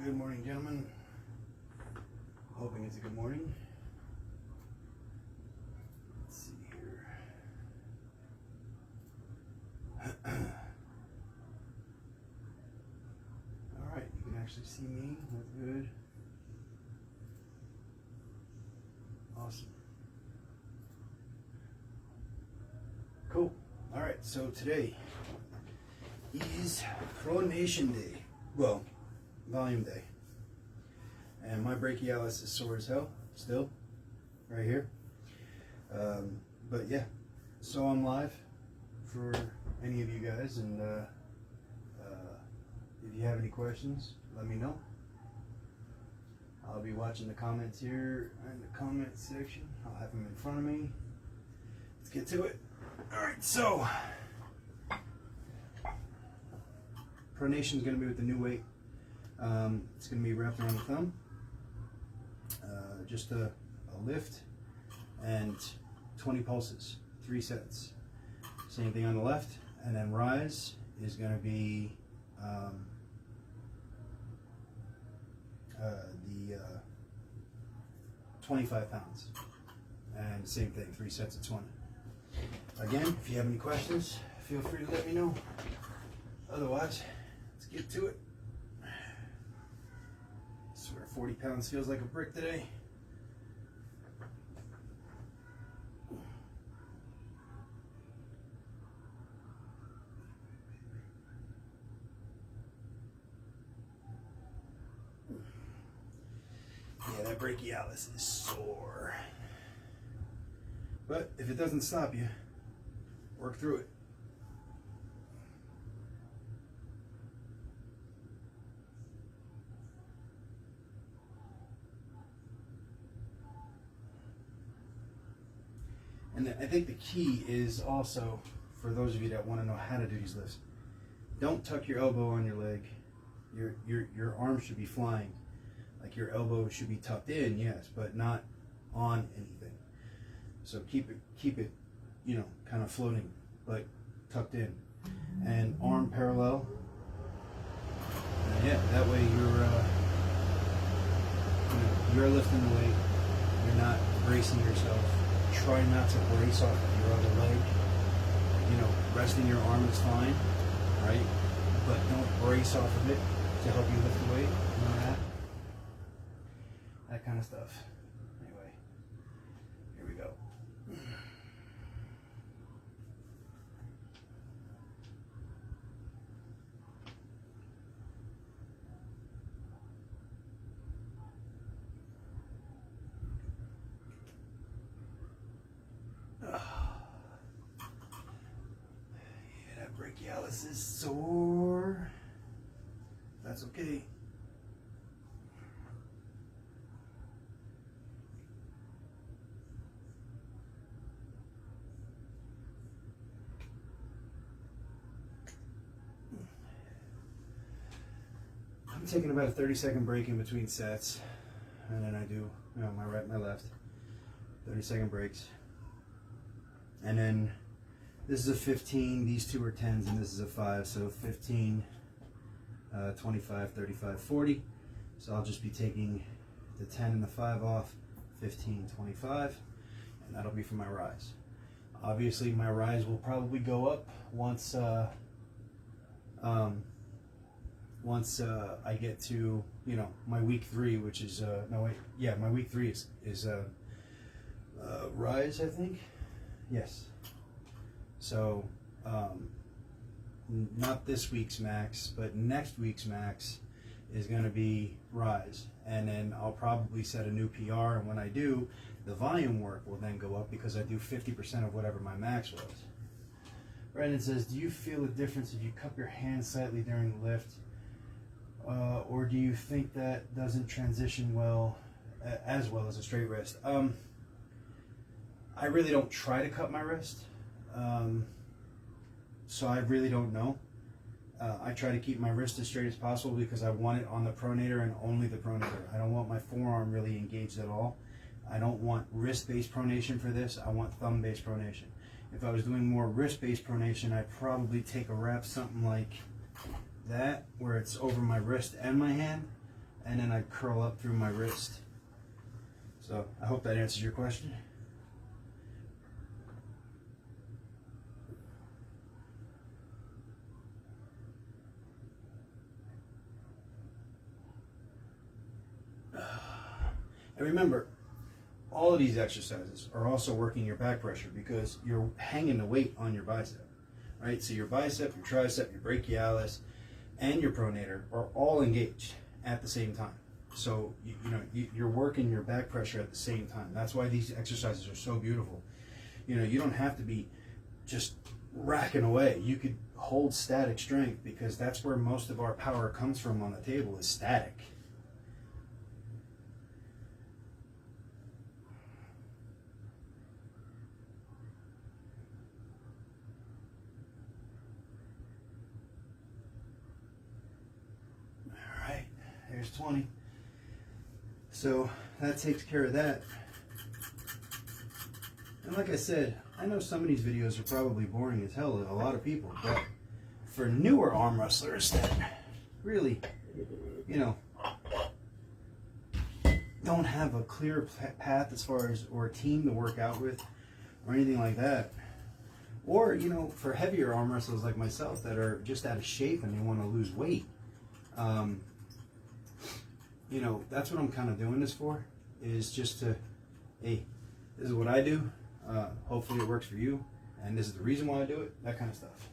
Good morning, gentlemen. Hoping it's a good morning. Let's see here. Alright, you can actually see me. That's good. Awesome. Cool. Alright, so today is Pronation Day. Well, volume day. And my brachialis is sore as hell, still, right here. But yeah, so I'm live for any of you guys, and if you have any questions, let me know. I'll be watching the comments here in the comment section. I'll have them in front of me. Let's get to it. Alright, so pronation is going to be with the new weight. It's going to be wrapped around the thumb. Just a lift and 20 pulses, 3 sets. Same thing on the left. And then rise is going to be the 25 pounds. And same thing, 3 sets of 20. Again, if you have any questions, feel free to let me know. Otherwise, let's get to it. I swear 40 pounds feels like a brick today. Yeah, that brachialis is sore. But if it doesn't stop you, work through it. And I think the key is also, for those of you that want to know how to do these lifts, don't tuck your elbow on your leg. Your arm should be flying. Like your elbow should be tucked in, yes, but not on anything. So keep it, you know, kind of floating, but tucked in. And arm parallel. And yeah, that way you're lifting the weight. You're not bracing yourself. Try not to brace off of your other leg. You know, resting your arm is fine, right? But don't brace off of it to help you lift the weight. You know that kind of stuff. Anyway, here we go. Yeah, that brachialis is sore. That's okay. I'm taking about a 30-second break in between sets, and then I do, you know, my right, my left, 30-second breaks, and then this is a 15, these two are 10s, and this is a 5, so 15, 25, 35, 40, so I'll just be taking the 10 and the 5 off, 15, 25, and that'll be for my rise. Obviously my rise will probably go up once I get to, you know, my week 3, which is my week 3 is rise, I think. Yes. So not this week's max, but next week's max is going to be rise, and then I'll probably set a new PR, and when I do, the volume work will then go up because I do 50% of whatever my max was. Brandon says, do you feel a difference if you cup your hands slightly during the lift? Or do you think that doesn't transition well, as well as a straight wrist? I really don't try to cut my wrist, so I really don't know. I try to keep my wrist as straight as possible because I want it on the pronator and only the pronator. I don't want my forearm really engaged at all. I don't want wrist-based pronation for this. I want thumb-based pronation. If I was doing more wrist-based pronation, I'd probably take a wrap something like that, where it's over my wrist and my hand. and then I curl up through my wrist. So I hope that answers your question. And remember, all of these exercises are also working your back pressure because you're hanging the weight on your bicep, right? So your bicep, your tricep, your brachialis, and your pronator are all engaged at the same time. So you're working your back pressure at the same time. That's why these exercises are so beautiful. You don't have to be just racking away. You could hold static strength because that's where most of our power comes from on the table, is static. All right, there's 20. So that takes care of that. And like I said, I know some of these videos are probably boring as hell to a lot of people, but for newer arm wrestlers that really, don't have a clear path as far as, or a team to work out with or anything like that, or, for heavier arm wrestlers like myself that are just out of shape and they want to lose weight, that's what I'm kind of doing this for, is just to, hey, this is what I do. Hopefully it works for you, and this is the reason why I do it, that kind of stuff.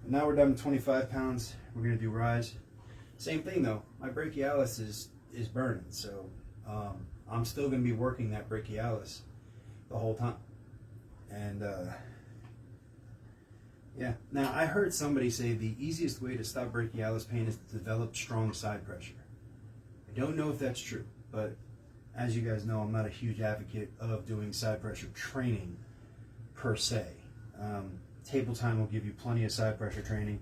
And now we're down to 25 pounds. We're going to do rise. Same thing though, my brachialis is burning, so I'm still going to be working that brachialis the whole time. And yeah, now I heard somebody say the easiest way to stop brachialis pain is to develop strong side pressure. I don't know if that's true, but as you guys know, I'm not a huge advocate of doing side pressure training per se. Table time will give you plenty of side pressure training,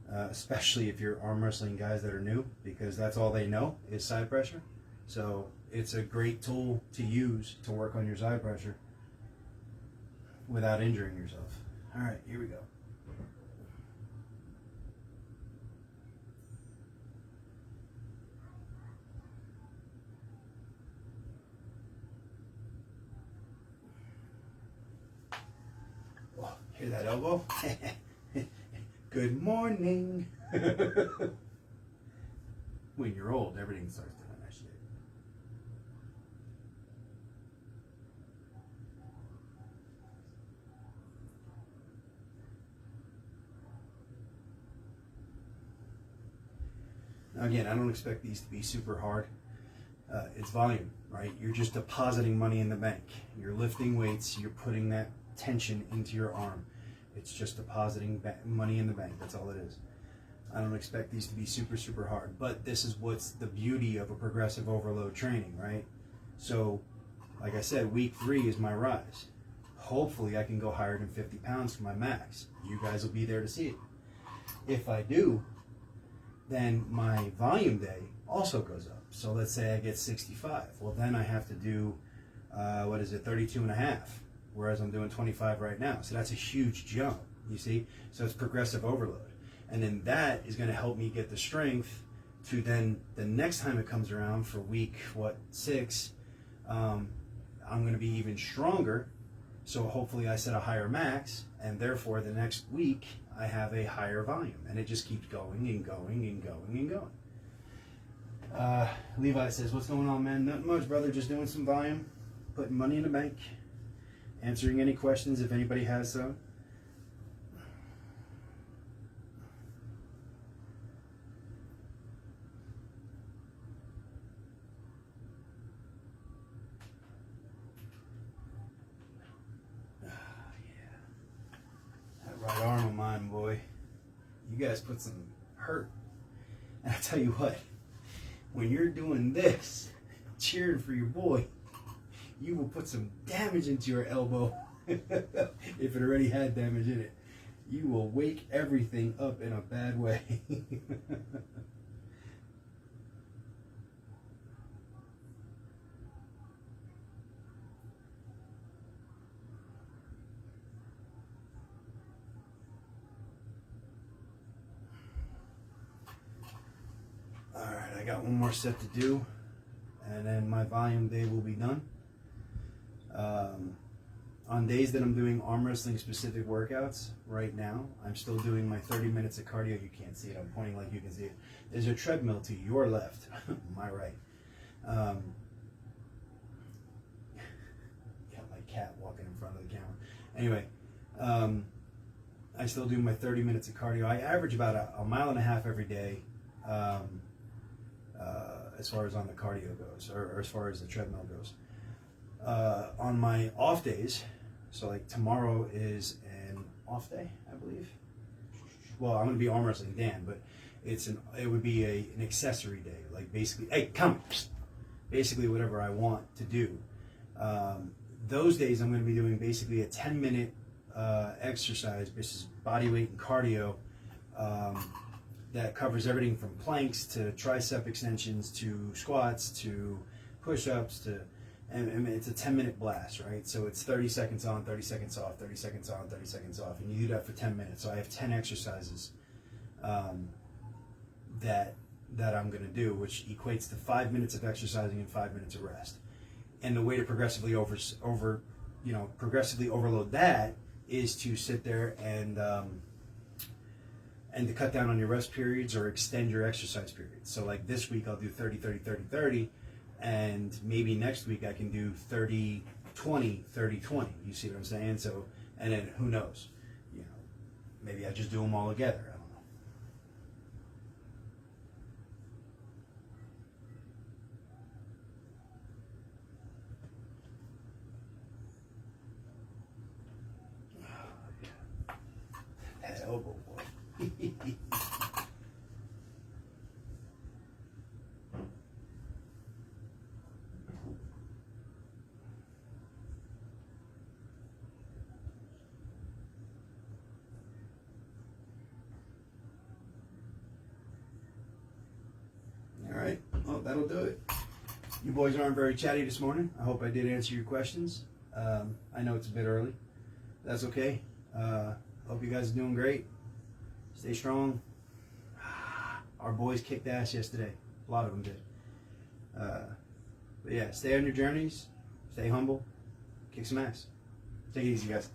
especially if you're arm wrestling guys that are new, because that's all they know is side pressure. So it's a great tool to use to work on your side pressure without injuring yourself. All right, here we go. Hear that elbow? Good morning. When you're old, everything starts doing that shit. Now again, I don't expect these to be super hard. It's volume, right? You're just depositing money in the bank. You're lifting weights, you're putting that tension into your arm. It's just depositing money in the bank. That's all it is. I don't expect these to be super, super hard, but this is what's the beauty of a progressive overload training, right? So, like I said, week 3 is my rise. Hopefully I can go higher than 50 pounds for my max. You guys will be there to see it. If I do, then my volume day also goes up. So let's say I get 65. Well, then I have to do, 32 and a half. Whereas I'm doing 25 right now. So that's a huge jump, you see? So it's progressive overload. And then that is going to help me get the strength to then the next time it comes around for week, 6, I'm going to be even stronger. So hopefully I set a higher max, and therefore the next week I have a higher volume. And it just keeps going and going and going and going. Levi says, what's going on, man? Nothing much, brother. Just doing some volume, putting money in the bank. Answering any questions if anybody has some. Yeah. That right arm of mine, boy. You guys put some hurt. And I tell you what, when you're doing this, cheering for your boy, you will put some damage into your elbow if it already had damage in it. You will wake everything up in a bad way. All right, I got one more set to do, and then my volume day will be done. On days that I'm doing arm wrestling specific workouts, right now, I'm still doing my 30 minutes of cardio. You can't see it. I'm pointing like you can see it. There's a treadmill to your left, my right. Got my cat walking in front of the camera. Anyway, I still do my 30 minutes of cardio. I average about a mile and a half every day, as far as on the cardio goes, or as far as the treadmill goes. On my off days, so like tomorrow is an off day, I believe. Well, I'm going to be arm wrestling Dan, but it would be an accessory day, like basically, hey, come, basically whatever I want to do. Those days I'm going to be doing basically a 10-minute exercise, which is body weight and cardio, that covers everything from planks to tricep extensions to squats to push-ups to, and it's a 10-minute blast, right? So it's 30 seconds on, 30 seconds off, 30 seconds on, 30 seconds off, and you do that for 10 minutes. So I have 10 exercises that I'm going to do, which equates to 5 minutes of exercising and 5 minutes of rest. And the way to progressively progressively overload that is to sit there and to cut down on your rest periods or extend your exercise periods. So like this week I'll do 30, 30, 30, 30, and maybe next week I can do 30, 20, 30, 20. You see what I'm saying? So, and then who knows? Maybe I just do them all together. I don't know. That elbow, boy. All right, well, that'll do it. You boys aren't very chatty this morning. I hope I did answer your questions. I know it's a bit early. That's okay. Hope you guys are doing great. Stay strong. Our boys kicked ass yesterday. A lot of them did. But yeah, stay on your journeys. Stay humble. Kick some ass. Take it easy, guys.